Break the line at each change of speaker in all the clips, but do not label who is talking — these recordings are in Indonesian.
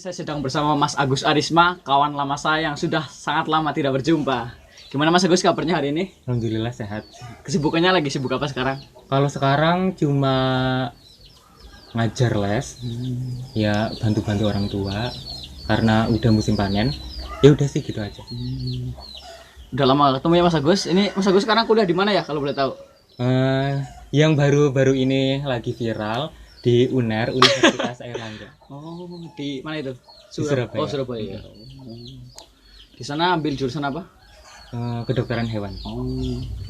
saya sedang bersama Mas Agus Arisma, kawan lama saya yang sudah sangat lama tidak berjumpa. Gimana Mas Agus kabarnya hari ini?
Alhamdulillah sehat.
Kesibukannya lagi sibuk apa sekarang?
Kalau sekarang cuma ngajar les, ya bantu-bantu orang tua karena udah musim panen. Ya udah sih gitu aja.
Udah lama ketemu ya Mas Agus. Ini Mas Agus sekarang kuliah di mana ya kalau boleh tahu?
Yang baru-baru ini lagi viral di UNER, Universitas Airlangga.
Oh, di mana itu?
Di Surabaya.
Oh, Surabaya. Di sana ambil jurusan apa?
Kedokteran hewan.
Oh,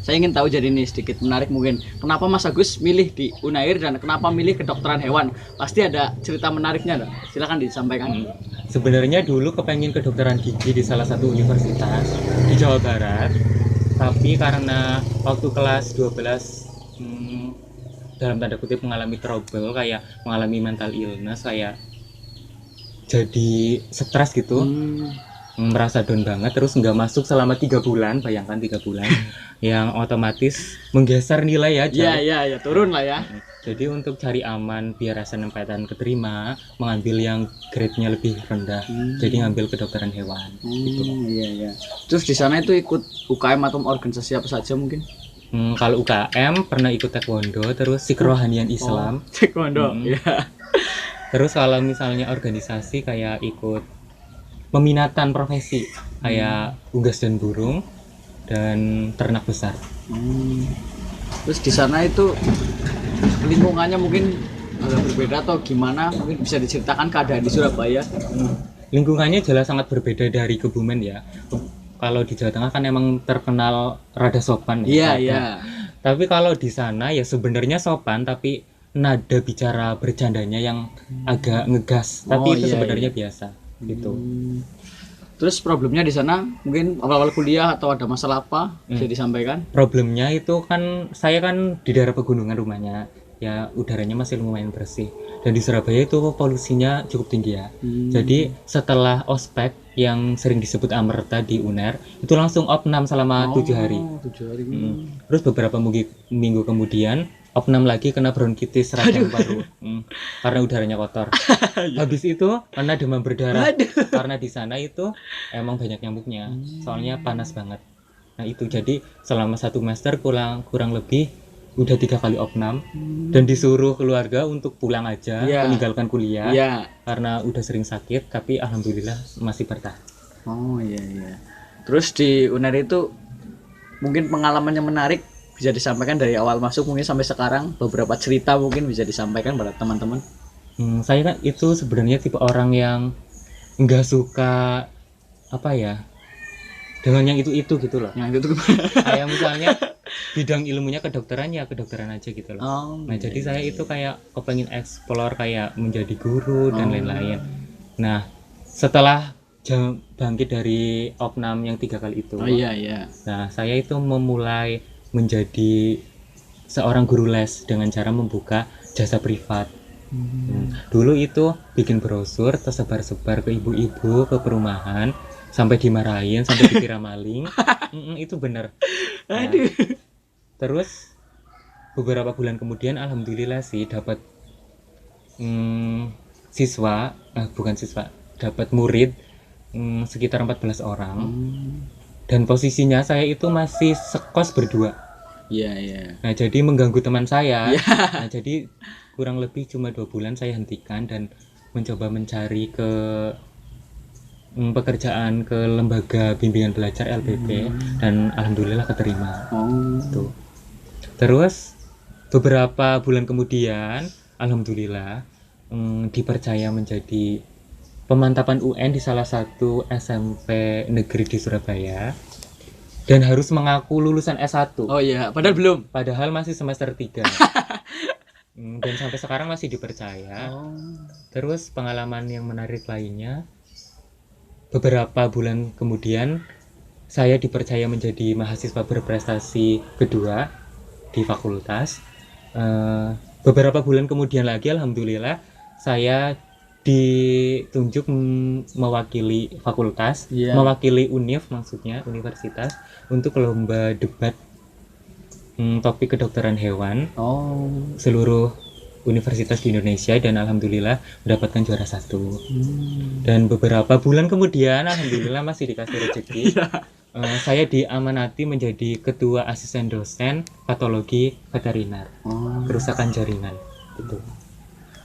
saya ingin tahu jadi ini sedikit menarik mungkin. Kenapa Mas Agus milih di Unair dan kenapa milih kedokteran hewan? Pasti ada cerita menariknya, dong. Silakan disampaikan.
Sebenarnya dulu kepengen kedokteran gigi di salah satu universitas di Jawa Barat, tapi karena waktu kelas 12 dalam tanda kutip mengalami trouble, kayak mengalami mental illness, kayak jadi stres gitu, merasa down banget, terus nggak masuk selama 3 bulan, bayangkan 3 bulan, yang otomatis menggeser nilai ya,
Ya, turun lah ya.
Jadi untuk cari aman biar SNMPTN keterima, mengambil yang grade-nya lebih rendah, jadi ngambil kedokteran hewan. Gitu.
Iya. Terus di sana itu ikut UKM atau organisasi apa saja mungkin?
Kalau UKM pernah ikut taekwondo, terus kerohanian Islam.
Taekwondo, ya.
Terus kalau misalnya organisasi kayak ikut peminatan profesi, kayak unggas dan burung dan ternak besar.
Terus di sana itu lingkungannya mungkin agak berbeda atau gimana? Mungkin bisa diceritakan keadaan di Surabaya.
Lingkungannya jelas sangat berbeda dari Kebumen ya. Kalau di Jawa Tengah kan emang terkenal rada sopan ya.
Iya.
Tapi kalau di sana ya sebenarnya sopan, tapi nada bicara bercandanya yang agak ngegas. Tapi itu sebenarnya biasa gitu.
Terus problemnya di sana mungkin awal-awal kuliah atau ada masalah apa bisa disampaikan?
Problemnya itu kan saya kan di daerah pegunungan rumahnya. Ya udaranya masih lumayan bersih, dan di Surabaya itu polusinya cukup tinggi ya. Jadi setelah ospek yang sering disebut Amerta di UNER itu langsung opnam selama 7 hari.
7 hari.
Terus beberapa minggu kemudian opnam lagi kena bronkitis radang paru, karena udaranya kotor. Habis itu kena demam berdarah. Karena di sana itu emang banyak nyamuknya, soalnya panas banget. Nah itu jadi selama 1 semester kurang lebih udah 3 kali opnam, dan disuruh keluarga untuk pulang aja, meninggalkan kuliah, karena udah sering sakit, tapi alhamdulillah masih bertahan.
Oh iya. Terus di UNER itu mungkin pengalamannya menarik bisa disampaikan dari awal masuk mungkin sampai sekarang, beberapa cerita mungkin bisa disampaikan pada teman-teman.
Saya kan itu sebenarnya tipe orang yang nggak suka apa ya dengan yang itu gitu loh.
Yang itu
kayak misalnya bidang ilmunya kedokteran ya kedokteran aja gitu loh. Nah jadi saya itu kayak kepengen explore kayak menjadi guru dan lain-lain. Nah setelah bangkit dari opnam yang 3 kali itu, nah saya itu memulai menjadi seorang guru les dengan cara membuka jasa privat. Dulu itu bikin brosur tersebar-sebar ke ibu-ibu, ke perumahan, sampai dimarahin, sampai dikira maling. Itu bener. Nah, terus beberapa bulan kemudian alhamdulillah sih dapat dapat murid sekitar 14 orang. Dan posisinya saya itu masih sekos berdua.
Iya.
Nah jadi mengganggu teman saya. Nah jadi kurang lebih cuma 2 bulan saya hentikan dan mencoba mencari ke pekerjaan ke lembaga bimbingan belajar LPB, dan alhamdulillah keterima. Tuh. Terus beberapa bulan kemudian alhamdulillah dipercaya menjadi pemantapan UN di salah satu SMP negeri di Surabaya, dan harus mengaku lulusan S1.
Oh iya, padahal belum.
Padahal masih semester 3. Dan sampai sekarang masih dipercaya. Terus pengalaman yang menarik lainnya, beberapa bulan kemudian saya dipercaya menjadi mahasiswa berprestasi kedua di fakultas. Beberapa bulan kemudian lagi alhamdulillah saya ditunjuk mewakili fakultas, mewakili univ, maksudnya universitas, untuk lomba debat topik kedokteran hewan seluruh universitas di Indonesia dan alhamdulillah mendapatkan juara 1. Dan beberapa bulan kemudian alhamdulillah masih dikasih rezeki. Saya diamanati menjadi ketua asisten dosen patologi veteriner, kerusakan jaringan gitu.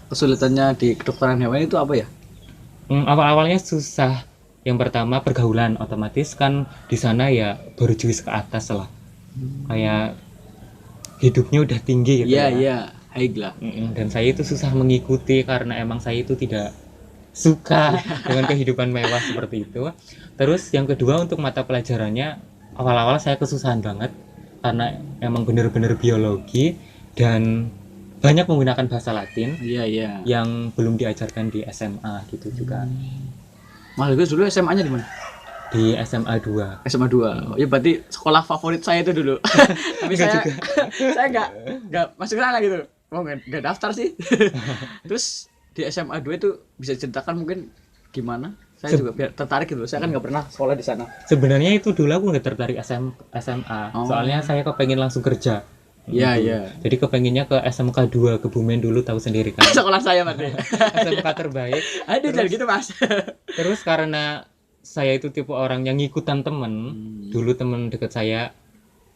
Kesulitannya di kedokteran hewan itu apa ya?
Awal-awalnya susah. Yang pertama pergaulan, otomatis kan di sana ya berjuis ke atas lah. Kayak hidupnya udah tinggi gitu ya.
Iya, high lah.
Dan saya itu susah mengikuti karena emang saya itu tidak suka dengan kehidupan mewah seperti itu. Terus yang kedua untuk mata pelajarannya awal-awal saya kesusahan banget karena emang bener-bener biologi dan banyak menggunakan bahasa Latin.
Iya.
Yang belum diajarkan di SMA gitu juga.
Mas Agus dulu SMA-nya di mana?
Di SMA 2.
SMA 2. Ya berarti sekolah favorit saya itu dulu. Tapi saya enggak masuk sana gitu. Oh, enggak daftar sih. Terus di SMA 2 itu bisa ceritakan mungkin gimana? Saya juga biar tertarik gitu. Saya kan nggak pernah sekolah di sana.
Sebenarnya itu dulu aku nggak tertarik SMA. Soalnya saya kepengen langsung kerja.
Iya.
Jadi kepengennya ke SMK 2 Kebumen dulu, tahu sendiri kan.
Sekolah saya berarti.
SMK terbaik.
Aduh, jangan gitu, Mas.
Terus karena saya itu tipe orang yang ngikutan temen. Dulu temen deket saya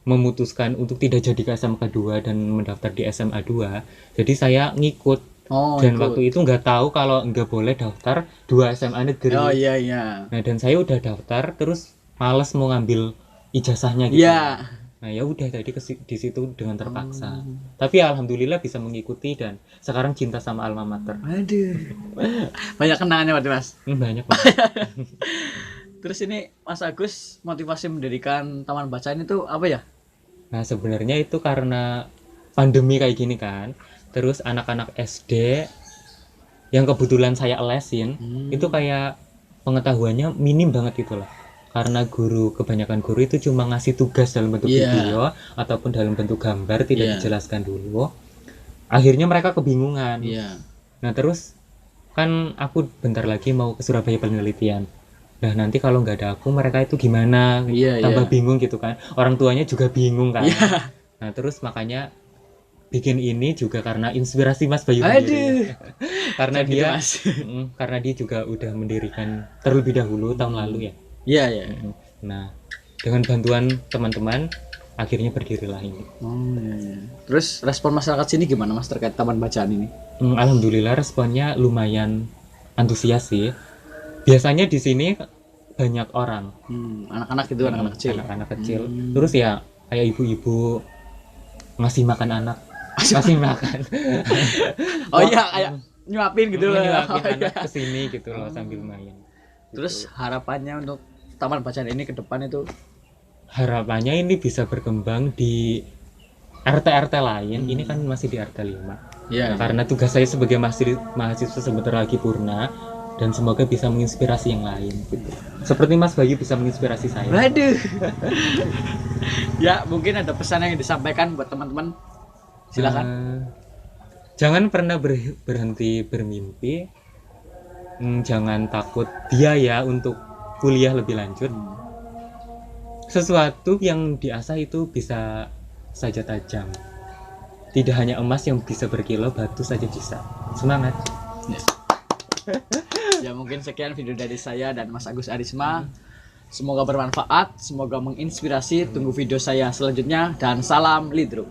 memutuskan untuk tidak jadi ke SMK 2 dan mendaftar di SMA 2. Jadi saya ngikut. Dan waktu itu nggak tahu kalau nggak boleh daftar 2 SMA negeri.
Oh iya.
Nah, dan saya udah daftar terus males mau ngambil ijazahnya gitu.
Iya.
Nah, ya udah tadi di situ dengan terpaksa. Tapi alhamdulillah bisa mengikuti dan sekarang cinta sama alma mater.
Aduh. Banyak kenangannya berarti, Mas.
Banyak banget.
Terus ini Mas Agus motivasi mendirikan taman bacaan itu apa ya?
Nah, sebenarnya itu karena pandemi kayak gini kan. Terus anak-anak SD yang kebetulan saya lesin itu kayak pengetahuannya minim banget gitu lah. Karena kebanyakan guru itu cuma ngasih tugas dalam bentuk video ataupun dalam bentuk gambar, tidak dijelaskan dulu. Akhirnya mereka kebingungan. Nah, terus kan aku bentar lagi mau ke Surabaya penelitian. Nah, nanti kalau nggak ada aku mereka itu gimana? Tambah bingung gitu kan. Orang tuanya juga bingung kan. Nah, terus makanya bikin ini juga karena inspirasi Mas Bayu sendiri. Karena dia karena dia juga udah mendirikan terlebih dahulu tahun lalu ya.
Iya.
Nah, dengan bantuan teman-teman akhirnya berdirilah ini.
Terus respon masyarakat sini gimana, Mas, terkait taman bacaan ini?
Alhamdulillah responnya lumayan antusias sih. Biasanya di sini banyak orang.
Anak-anak itu, anak-anak kecil.
Anak-anak kecil. Terus ya kayak ibu-ibu ngasih makan anak. Ngasih makan.
Oh iya, kayak nyuapin gitu loh.
Nyuapin anak kesini gitu loh sambil main.
Terus harapannya untuk taman bacaan ini ke depan itu?
Harapannya ini bisa berkembang di RT-RT lain. Ini kan masih di RT 5. Karena tugas saya sebagai mahasiswa sebentar lagi purna dan semoga bisa menginspirasi yang lain gitu. Seperti Mas Bayu bisa menginspirasi saya.
Waduh. Ya, mungkin ada pesan yang disampaikan buat teman-teman. Silakan.
Jangan pernah berhenti bermimpi. Jangan takut biaya untuk kuliah lebih lanjut. Sesuatu yang diasah itu bisa saja tajam. Tidak hanya emas yang bisa berkilau, batu saja bisa. Semangat.
Ya mungkin sekian video dari saya dan Mas Agus Arisma. Semoga bermanfaat, semoga menginspirasi. Tunggu video saya selanjutnya dan salam Lidro.